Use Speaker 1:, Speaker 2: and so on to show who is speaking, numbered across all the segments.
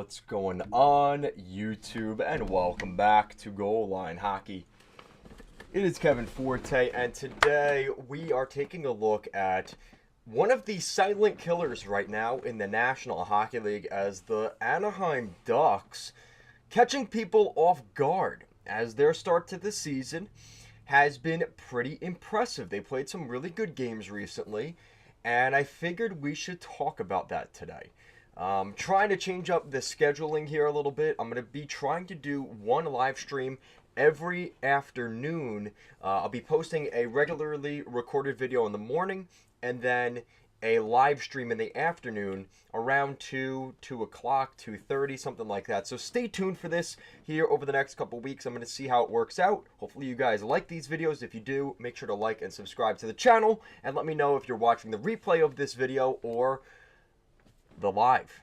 Speaker 1: What's going on, YouTube, and welcome back to Goal Line Hockey. It is Kevin Forte, and today we are taking a look at one of the silent killers right now in the National Hockey League, as the Anaheim Ducks catching people off guard, as their start to the season has been pretty impressive. They played some really good games recently, and I figured we should talk about that today. Trying to change up the scheduling here a little bit. I'm going to be trying to do one live stream every afternoon. I'll be posting a regularly recorded video in the morning and then a live stream in the afternoon around 2 o'clock, 2:30, something like that. So stay tuned for this here over the next couple weeks. I'm going to see how it works out. Hopefully you guys like these videos. If you do, make sure to like and subscribe to the channel, and let me know if you're watching the replay of this video or the live.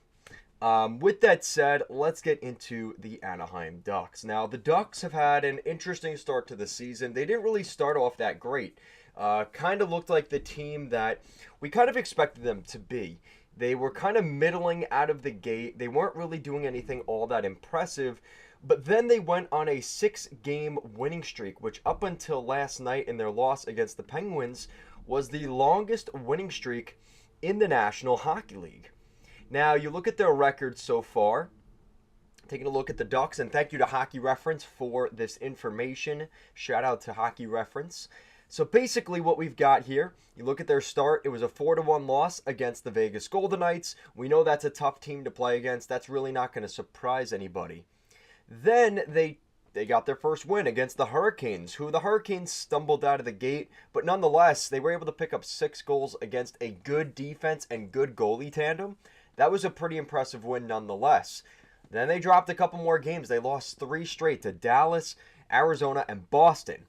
Speaker 1: With that said, let's get into the Anaheim Ducks. Now, the Ducks have had an interesting start to the season. They didn't really start off that great. Kind of looked like the team that we kind of expected them to be. They were kind of middling out of the gate. They weren't really doing anything all that impressive. But then they went on a 6-game winning streak, which up until last night in their loss against the Penguins was the longest winning streak in the National Hockey League. Now, you look at their record so far, taking a look at the Ducks, and thank you to Hockey Reference for this information. Shout out to Hockey Reference. So basically what we've got here, you look at their start, it was a 4-1 loss against the Vegas Golden Knights. We know that's a tough team to play against. That's really not going to surprise anybody. Then they got their first win against the Hurricanes, who the Hurricanes stumbled out of the gate, but nonetheless, they were able to pick up 6 goals against a good defense and good goalie tandem. That was a pretty impressive win nonetheless. Then they dropped a couple more games. They lost 3 straight to Dallas, Arizona, and Boston.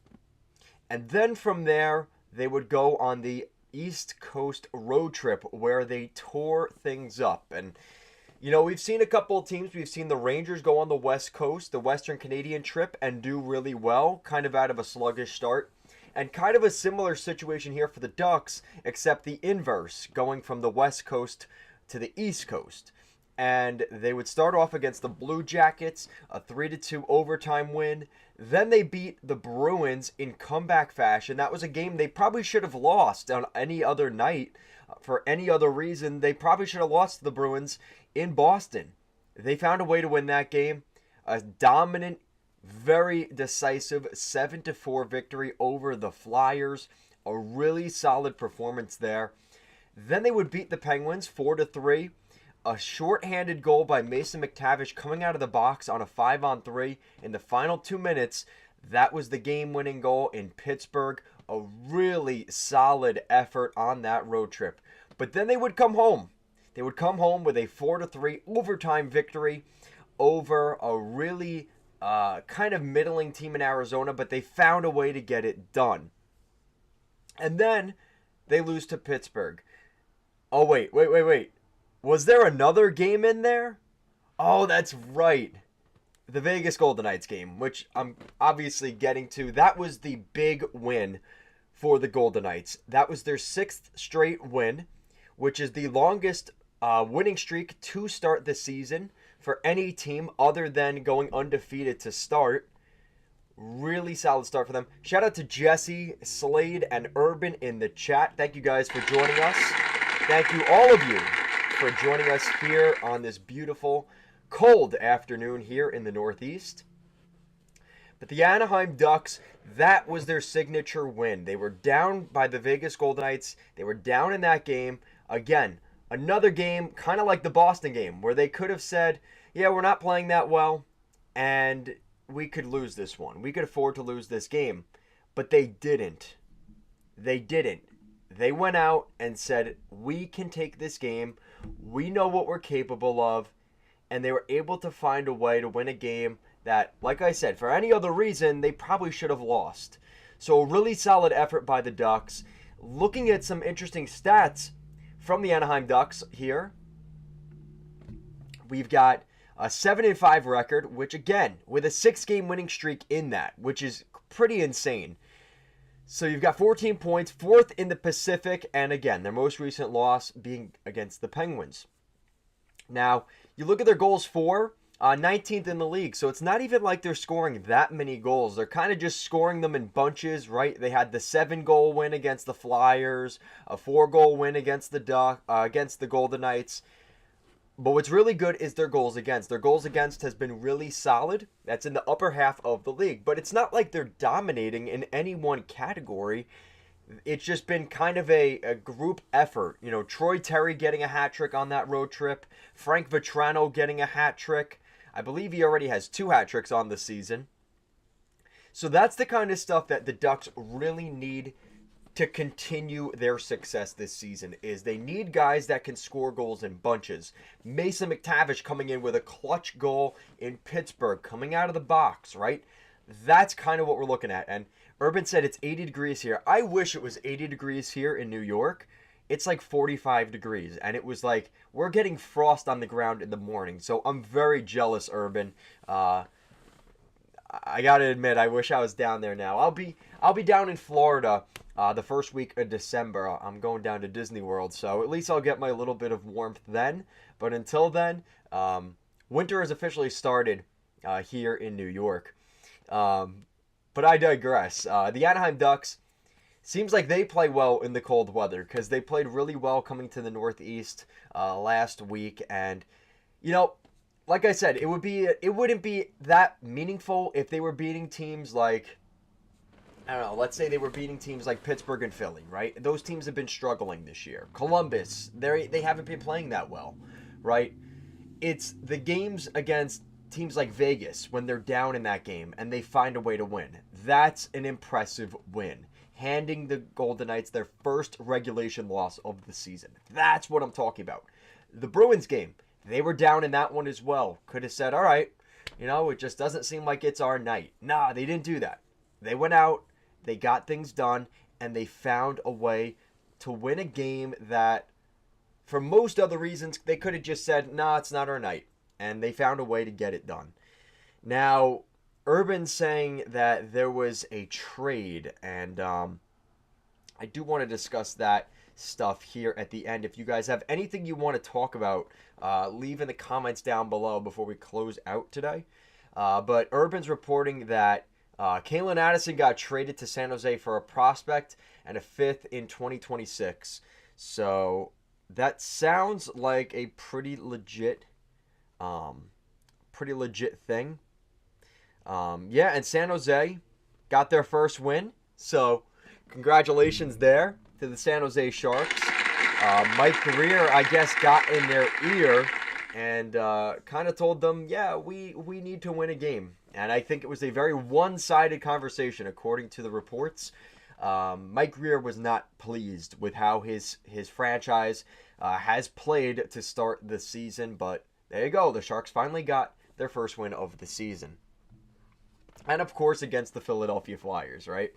Speaker 1: And then from there, they would go on the East Coast road trip where they tore things up. And, you know, we've seen a couple of teams. We've seen the Rangers go on the West Coast, the Western Canadian trip, and do really well, kind of out of a sluggish start. And kind of a similar situation here for the Ducks, except the inverse, going from the West Coast to the East Coast. And they would start off against the Blue Jackets, a 3-2 overtime win. Then they beat the Bruins in comeback fashion. That was a game they probably should have lost on any other night. For any other reason, they probably should have lost to the Bruins in Boston. They found a way to win that game. A dominant, very decisive 7-4 victory over the Flyers. A really solid performance there. Then they would beat the Penguins 4-3. A shorthanded goal by Mason McTavish coming out of the box on a 5-on-3 in the final 2 minutes. That was the game-winning goal in Pittsburgh. A really solid effort on that road trip. But then they would come home. They would come home with a 4-3 overtime victory over a really kind of middling team in Arizona, but they found a way to get it done. And then they lose to Pittsburgh. Oh, wait. Was there another game in there? Oh, that's right. The Vegas Golden Knights game, which I'm obviously getting to. That was the big win for the Golden Knights. That was their 6th straight win, which is the longest winning streak to start the season for any team other than going undefeated to start. Really solid start for them. Shout out to Jesse, Slade, and Urban in the chat. Thank you guys for joining us. Thank you, all of you, for joining us here on this beautiful, cold afternoon here in the Northeast. But the Anaheim Ducks, that was their signature win. They were down by the Vegas Golden Knights. They were down in that game. Again, another game, kind of like the Boston game, where they could have said, yeah, we're not playing that well, and we could lose this one. We could afford to lose this game. But they didn't. They didn't. They went out and said, we can take this game. We know what we're capable of. And they were able to find a way to win a game that, like I said, for any other reason, they probably should have lost. So a really solid effort by the Ducks. Looking at some interesting stats from the Anaheim Ducks here, we've got a 7-5 record, which again, with a 6-game winning streak in that, which is pretty insane. So you've got 14 points, 4th in the Pacific, and again, their most recent loss being against the Penguins. Now, you look at their goals for, 19th in the league, so it's not even like they're scoring that many goals. They're kind of just scoring them in bunches, right? They had the 7-goal win against the Flyers, a 4-goal win against the Golden Knights. But what's really good is their goals against. Their goals against has been really solid. That's in the upper half of the league. But it's not like they're dominating in any one category. It's just been kind of a group effort. You know, Troy Terry getting a hat trick on that road trip. Frank Vetrano getting a hat trick. I believe he already has 2 hat tricks on the season. So that's the kind of stuff that the Ducks really need to continue their success this season. Is they need guys that can score goals in bunches. Mason McTavish coming in with a clutch goal in Pittsburgh, coming out of the box, right? That's kind of what we're looking at. And Urban said it's 80 degrees here. I wish it was 80 degrees here in New York. It's like 45 degrees. And it was like, we're getting frost on the ground in the morning. So I'm very jealous, Urban. I gotta admit, I wish I was down there now. I'll be down in Florida the first week of December. I'm going down to Disney World, so at least I'll get my little bit of warmth then. But until then, winter has officially started here in New York. But I digress. The Anaheim Ducks, seems like they play well in the cold weather because they played really well coming to the Northeast last week. And, you know, like I said, it wouldn't be that meaningful if they were beating teams like, I don't know, let's say they were beating teams like Pittsburgh and Philly, right? Those teams have been struggling this year. Columbus, they haven't been playing that well, right? It's the games against teams like Vegas when they're down in that game and they find a way to win. That's an impressive win. Handing the Golden Knights their first regulation loss of the season. That's what I'm talking about. The Bruins game, they were down in that one as well. Could have said, all right, you know, it just doesn't seem like it's our night. Nah, they didn't do that. They went out, they got things done, and they found a way to win a game that, for most other reasons, they could have just said, nah, it's not our night. And they found a way to get it done. Now, Urban's saying that there was a trade, and I do want to discuss that stuff here at the end. If you guys have anything you want to talk about, leave in the comments down below before we close out today. But Urban's reporting that Kalen Addison got traded to San Jose for a prospect and a 5th in 2026. So that sounds like a pretty legit thing. Yeah, and San Jose got their first win. So congratulations there to the San Jose Sharks. Mike Greer, I guess, got in their ear and kind of told them, yeah, we need to win a game. And I think it was a very one-sided conversation, according to the reports. Mike Greer was not pleased with how his franchise has played to start the season. But there you go. The Sharks finally got their first win of the season. And, of course, against the Philadelphia Flyers, right?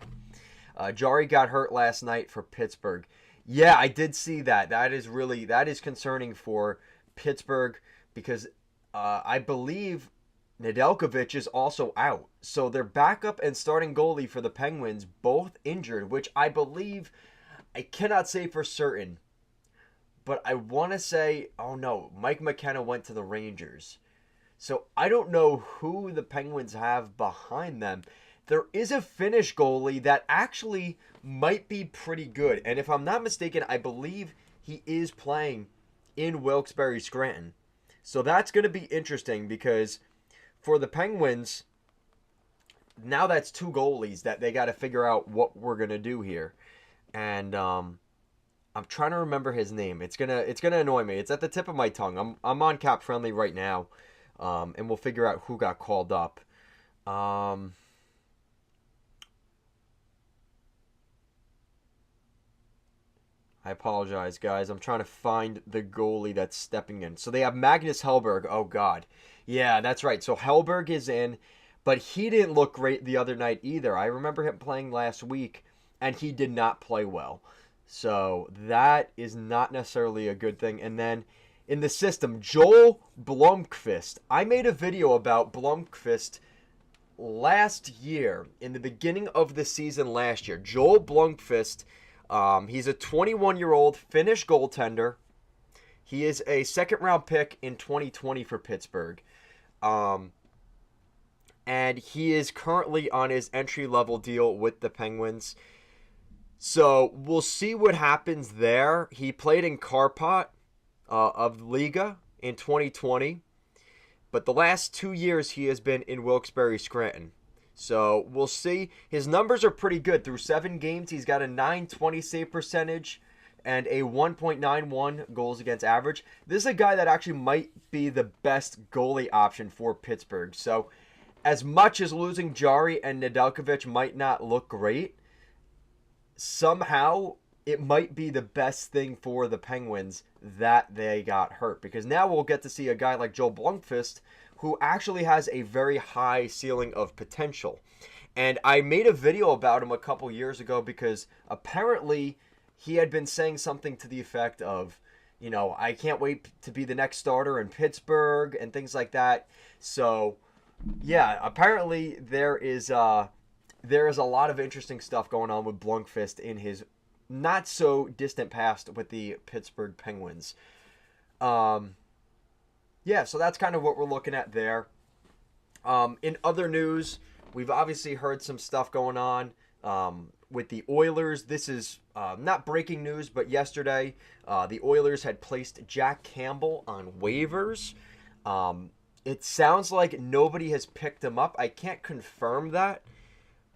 Speaker 1: Jari got hurt last night for Pittsburgh. Yeah, I did see that. That is concerning for Pittsburgh because I believe Nedeljkovic is also out. So their backup and starting goalie for the Penguins both injured, which I believe, I cannot say for certain, but I want to say, oh no, Mike McKenna went to the Rangers. So I don't know who the Penguins have behind them. There is a Finnish goalie that actually might be pretty good. And if I'm not mistaken, I believe he is playing in Wilkes-Barre Scranton. So that's going to be interesting because for the Penguins, now that's 2 goalies that they got to figure out what we're going to do here. And I'm trying to remember his name. It's gonna annoy me. It's at the tip of my tongue. I'm on Cap Friendly right now. And we'll figure out who got called up. I apologize, guys. I'm trying to find the goalie that's stepping in. So they have Magnus Hellberg. Oh, God. Yeah, that's right. So Hellberg is in, but he didn't look great the other night either. I remember him playing last week, and he did not play well. So that is not necessarily a good thing. And then in the system, Joel Blomqvist. I made a video about Blomqvist last year, in the beginning of the season last year. Joel Blomqvist, he's a 21-year-old Finnish goaltender. He is a second-round pick in 2020 for Pittsburgh. And he is currently on his entry-level deal with the Penguins. So we'll see what happens there. He played in Karpat of Liga in 2020. But the last 2 years he has been in Wilkes-Barre Scranton. So we'll see. His numbers are pretty good. Through 7 games, he's got a .920 save percentage and a 1.91 goals against average. This is a guy that actually might be the best goalie option for Pittsburgh. So as much as losing Jari and Nedeljkovic might not look great, somehow it might be the best thing for the Penguins that they got hurt. Because now we'll get to see a guy like Joel Blomqvist, who actually has a very high ceiling of potential. And I made a video about him a couple years ago because apparently he had been saying something to the effect of, you know, I can't wait to be the next starter in Pittsburgh and things like that. So, yeah, apparently there is a lot of interesting stuff going on with Blomqvist in his not so distant past with the Pittsburgh Penguins. Yeah, so that's kind of what we're looking at there. In other news, we've obviously heard some stuff going on with the Oilers. This is not breaking news, but yesterday the Oilers had placed Jack Campbell on waivers. It sounds like nobody has picked him up. I can't confirm that,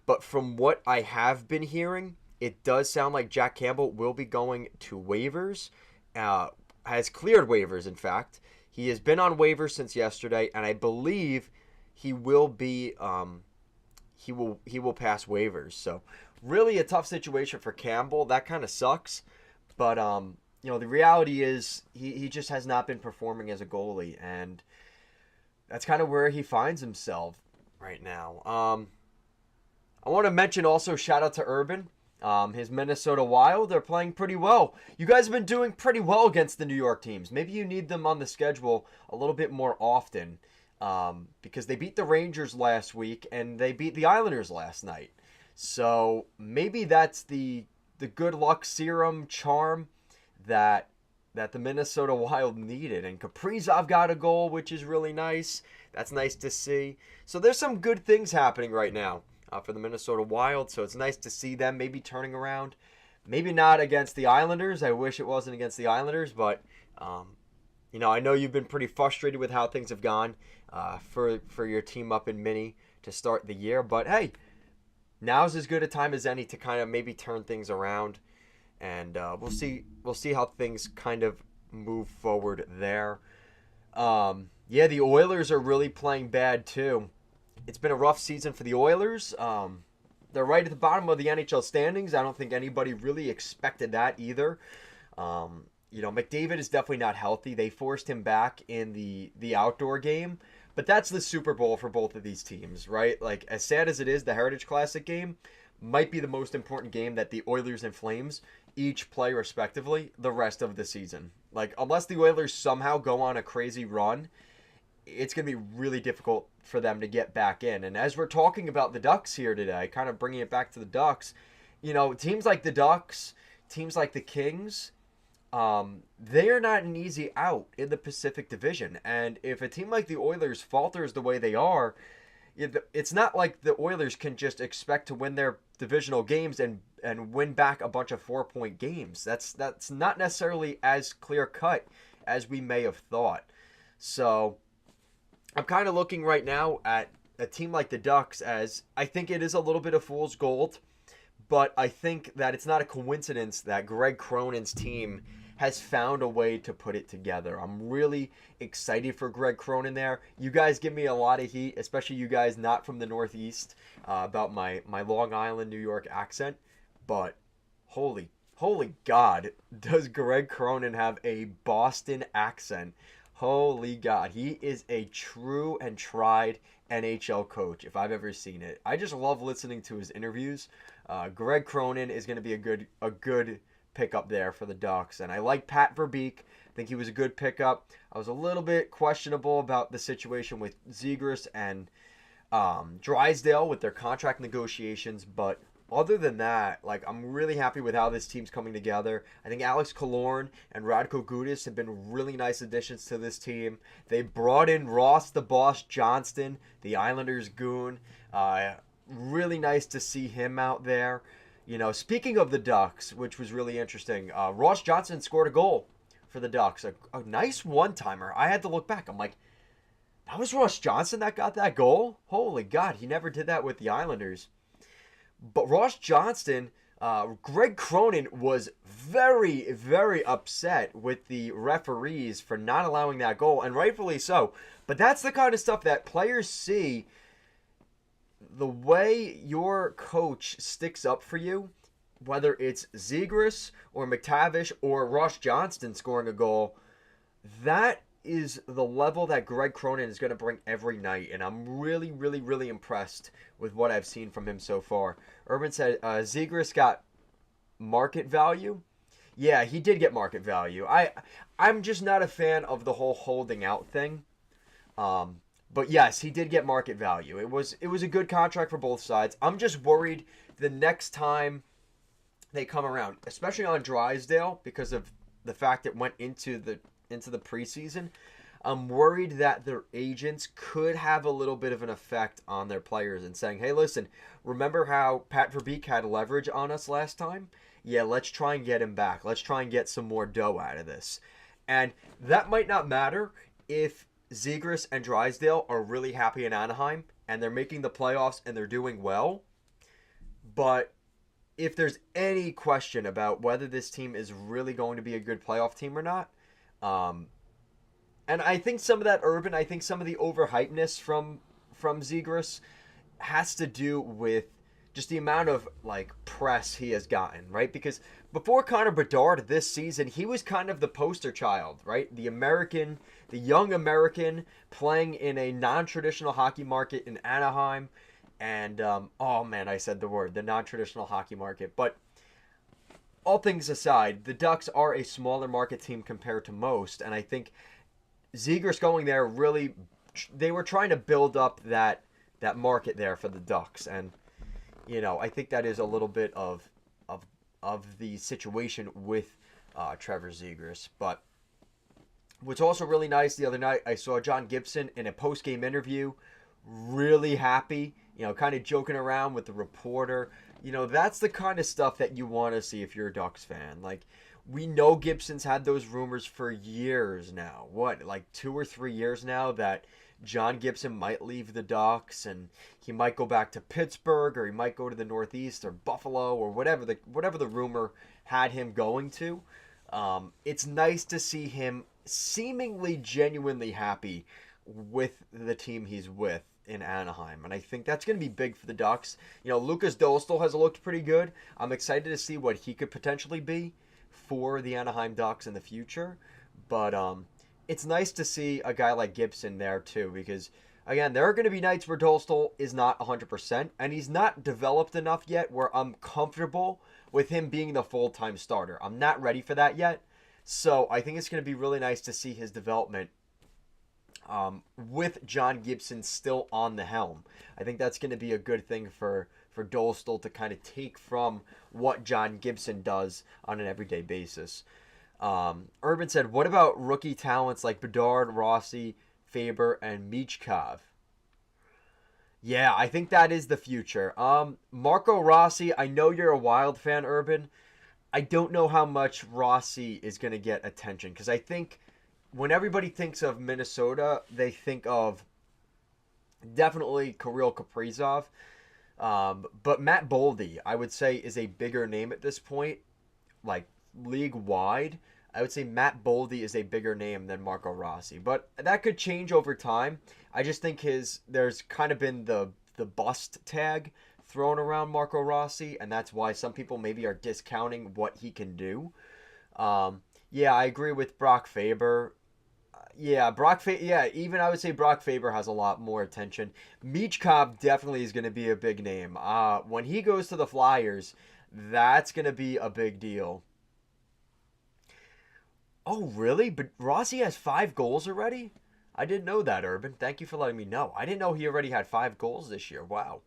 Speaker 1: but from what I have been hearing, it does sound like Jack Campbell will be going to waivers, has cleared waivers, in fact. He has been on waivers since yesterday, and I believe he will be he will pass waivers. So really a tough situation for Campbell. That kind of sucks, but you know, the reality is he just has not been performing as a goalie, and that's kind of where he finds himself right now. I want to mention also, shout out to Urban. His Minnesota Wild are playing pretty well. You guys have been doing pretty well against the New York teams. Maybe you need them on the schedule a little bit more often, because they beat the Rangers last week and they beat the Islanders last night. So maybe that's the good luck serum charm that the Minnesota Wild needed. And Kaprizov got a goal, which is really nice. That's nice to see. So there's some good things happening right now for the Minnesota Wild, so it's nice to see them maybe turning around. Maybe not against the Islanders. I wish it wasn't against the Islanders, but you know, I know you've been pretty frustrated with how things have gone for your team up in Mini to start the year. But hey, now's as good a time as any to kind of maybe turn things around, and we'll see how things kind of move forward there. Yeah, the Oilers are really playing bad too. It's been a rough season for the Oilers. They're right at the bottom of the NHL standings. I don't think anybody really expected that either. You know, McDavid is definitely not healthy. They forced him back in the outdoor game. But that's the Super Bowl for both of these teams, right? Like, as sad as it is, the Heritage Classic game might be the most important game that the Oilers and Flames each play respectively the rest of the season. Like, unless the Oilers somehow go on a crazy run, it's going to be really difficult for them to get back in. And as we're talking about the Ducks here today, kind of bringing it back to the Ducks, you know, teams like the Ducks, teams like the Kings, they are not an easy out in the Pacific Division. And if a team like the Oilers falters the way they are, it's not like the Oilers can just expect to win their divisional games and win back a bunch of 4-point games. That's not necessarily as clear-cut as we may have thought. So I'm kind of looking right now at a team like the Ducks as I think it is a little bit of fool's gold, but I think that it's not a coincidence that Greg Cronin's team has found a way to put it together. I'm really excited for Greg Cronin there. You guys give me a lot of heat, especially you guys not from the Northeast, about my Long Island, New York accent, but holy God, does Greg Cronin have a Boston accent? Holy God, he is a true and tried NHL coach if I've ever seen it. I just love listening to his interviews. Greg Cronin is going to be a good pickup there for the Ducks, and I like Pat Verbeek. I think he was a good pickup. I was a little bit questionable about the situation with Zegras and Drysdale with their contract negotiations, but other than that, like, I'm really happy with how this team's coming together. I think Alex Killorn and Radko Gudas have been really nice additions to this team. They brought in Ross the Boss Johnston, the Islanders goon. Really nice to see him out there. You know, speaking of the Ducks, which was really interesting, Ross Johnson scored a goal for the Ducks. A nice one-timer. I had to look back. I'm like, that was Ross Johnson that got that goal? Holy God, he never did that with the Islanders. But Ross Johnston, Greg Cronin was very, very upset with the referees for not allowing that goal, and rightfully so. But that's the kind of stuff that players see. The way your coach sticks up for you, whether it's Zegras or McTavish or Ross Johnston scoring a goal, that is the level that Greg Cronin is going to bring every night, and I'm really, really, really impressed with what I've seen from him so far. Urban said Zegras got market value. Yeah, he did get market value. I'm just not a fan of the whole holding out thing. But yes, he did get market value. It was a good contract for both sides. I'm just worried the next time they come around, especially on Drysdale, because of the fact it went into the preseason. I'm worried that their agents could have a little bit of an effect on their players and saying, hey, listen, remember how Pat Verbeek had leverage on us last time? Yeah, let's try and get him back. Let's try and get some more dough out of this. And that might not matter if Zegras and Drysdale are really happy in Anaheim and they're making the playoffs and they're doing well. But if there's any question about whether this team is really going to be a good playoff team or not, and I think some of that Urban, I think some of the overhypeness from Zegras has to do with just the amount of like press he has gotten, right? Because before Connor Bedard this season, he was kind of the poster child, right? The young American playing in a non-traditional hockey market in Anaheim. And, oh man, I said the word, the non-traditional hockey market. But all things aside, the Ducks are a smaller market team compared to most. And I think Zegras going there really, they were trying to build up that market there for the Ducks. And, you know, I think that is a little bit of the situation with Trevor Zegras. But what's also really nice, the other night I saw John Gibson in a post-game interview, really happy, you know, kind of joking around with the reporter. You know, that's the kind of stuff that you want to see if you're a Ducks fan. Like, we know Gibson's had those rumors for years now. What, like 2 or 3 years now that John Gibson might leave the Ducks and he might go back to Pittsburgh or he might go to the Northeast or Buffalo or whatever the rumor had him going to. It's nice to see him seemingly genuinely happy with the team he's with in Anaheim, and I think that's going to be big for the Ducks. You know, Lucas Dostal has looked pretty good. I'm excited to see what he could potentially be for the Anaheim Ducks in the future, but it's nice to see a guy like Gibson there too, because again, there are going to be nights where Dostal is not 100%, and he's not developed enough yet where I'm comfortable with him being the full-time starter. I'm not ready for that yet, so I think it's going to be really nice to see his development with John Gibson still on the helm. I think that's going to be a good thing for Dostal to kind of take from what John Gibson does on an everyday basis. Urban said, what about rookie talents like Bedard, Rossi, Faber, and Michkov? Yeah, I think that is the future. Marco Rossi, I know you're a Wild fan, Urban. I don't know how much Rossi is going to get attention, because I think when everybody thinks of Minnesota, they think of definitely Kirill Kaprizov. But Matt Boldy, I would say, is a bigger name at this point, like league-wide. I would say Matt Boldy is a bigger name than Marco Rossi. But that could change over time. I just think there's kind of been the bust tag thrown around Marco Rossi, and that's why some people maybe are discounting what he can do. Yeah, I agree with Brock Faber. Even I would say Brock Faber has a lot more attention. Michkov definitely is going to be a big name. When he goes to the Flyers, that's going to be a big deal. Oh, really? But Rossi has 5 goals already? I didn't know that, Urban. Thank you for letting me know. I didn't know he already had 5 goals this year. Wow.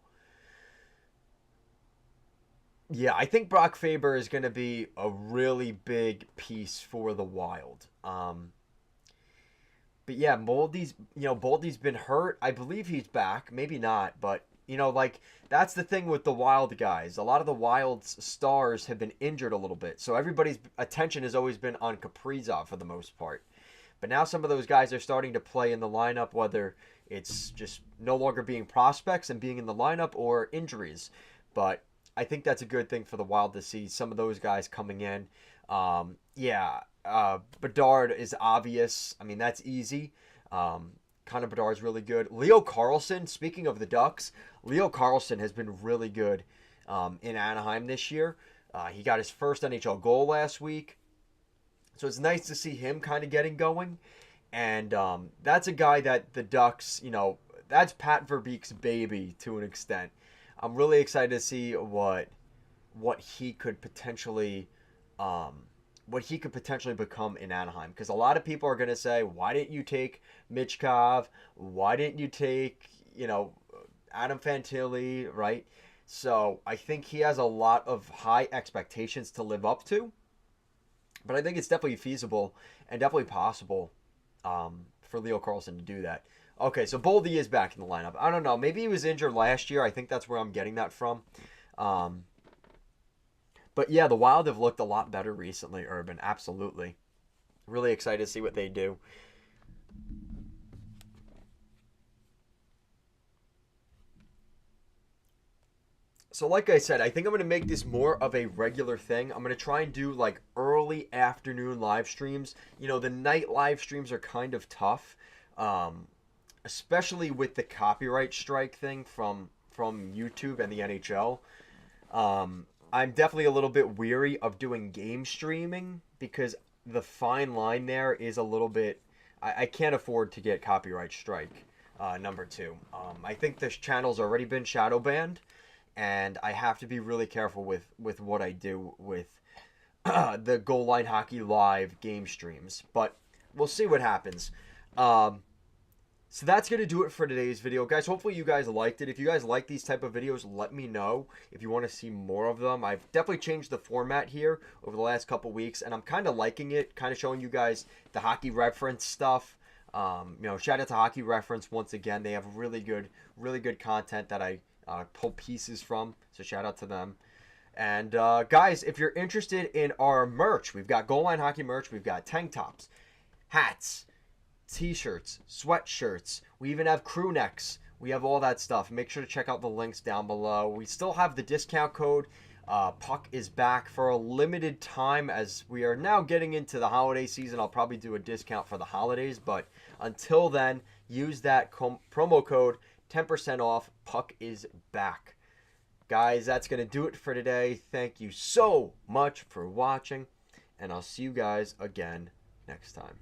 Speaker 1: Yeah, I think Brock Faber is going to be a really big piece for the Wild. But yeah, Boldy's been hurt. I believe he's back. Maybe not, but like that's the thing with the Wild guys. A lot of the Wild's stars have been injured a little bit, so everybody's attention has always been on Kaprizov for the most part. But now some of those guys are starting to play in the lineup, whether it's just no longer being prospects and being in the lineup or injuries. But I think that's a good thing for the Wild to see some of those guys coming in. Yeah, Bedard is obvious. I mean, that's easy. Connor Bedard is really good. Leo Carlsson, speaking of the Ducks, Leo Carlsson has been really good in Anaheim this year. He got his first NHL goal last week. So it's nice to see him kind of getting going. And that's a guy that the Ducks, that's Pat Verbeek's baby to an extent. I'm really excited to see what he could potentially become in Anaheim, because a lot of people are going to say, why didn't you take Michkov? Why didn't you take Adam Fantilli, right? So I think he has a lot of high expectations to live up to, but I think it's definitely feasible and definitely possible for Leo Carlsson to do that. Okay, so Boldy is back in the lineup. I don't know. Maybe he was injured last year. I think that's where I'm getting that from. But yeah, the Wild have looked a lot better recently, Urban. Absolutely. Really excited to see what they do. So like I said, I think I'm going to make this more of a regular thing. I'm going to try and do like early afternoon live streams. The night live streams are kind of tough, especially with the copyright strike thing from YouTube and the NHL. I'm definitely a little bit weary of doing game streaming because the fine line there is a little bit. I can't afford to get copyright strike number two. I think this channel's already been shadow banned, and I have to be really careful with what I do with the Goal Line Hockey Live game streams. But we'll see what happens. So that's going to do it for today's video. Guys, hopefully you guys liked it. If you guys like these type of videos, let me know if you want to see more of them. I've definitely changed the format here over the last couple weeks, and I'm kind of liking it, kind of showing you guys the hockey reference stuff. Shout out to Hockey Reference once again. They have really good content that I pull pieces from, so shout out to them. And guys, if you're interested in our merch, we've got Goal Line Hockey merch. We've got tank tops, hats, t-shirts, sweatshirts. We even have crew necks. We have all that stuff. Make sure to check out the links down below. We still have the discount code. Puck is back for a limited time, as we are now getting into the holiday season. I'll probably do a discount for the holidays, but until then, use that promo code, 10% off. Puck is back. Guys, that's going to do it for today. Thank you so much for watching, and I'll see you guys again next time.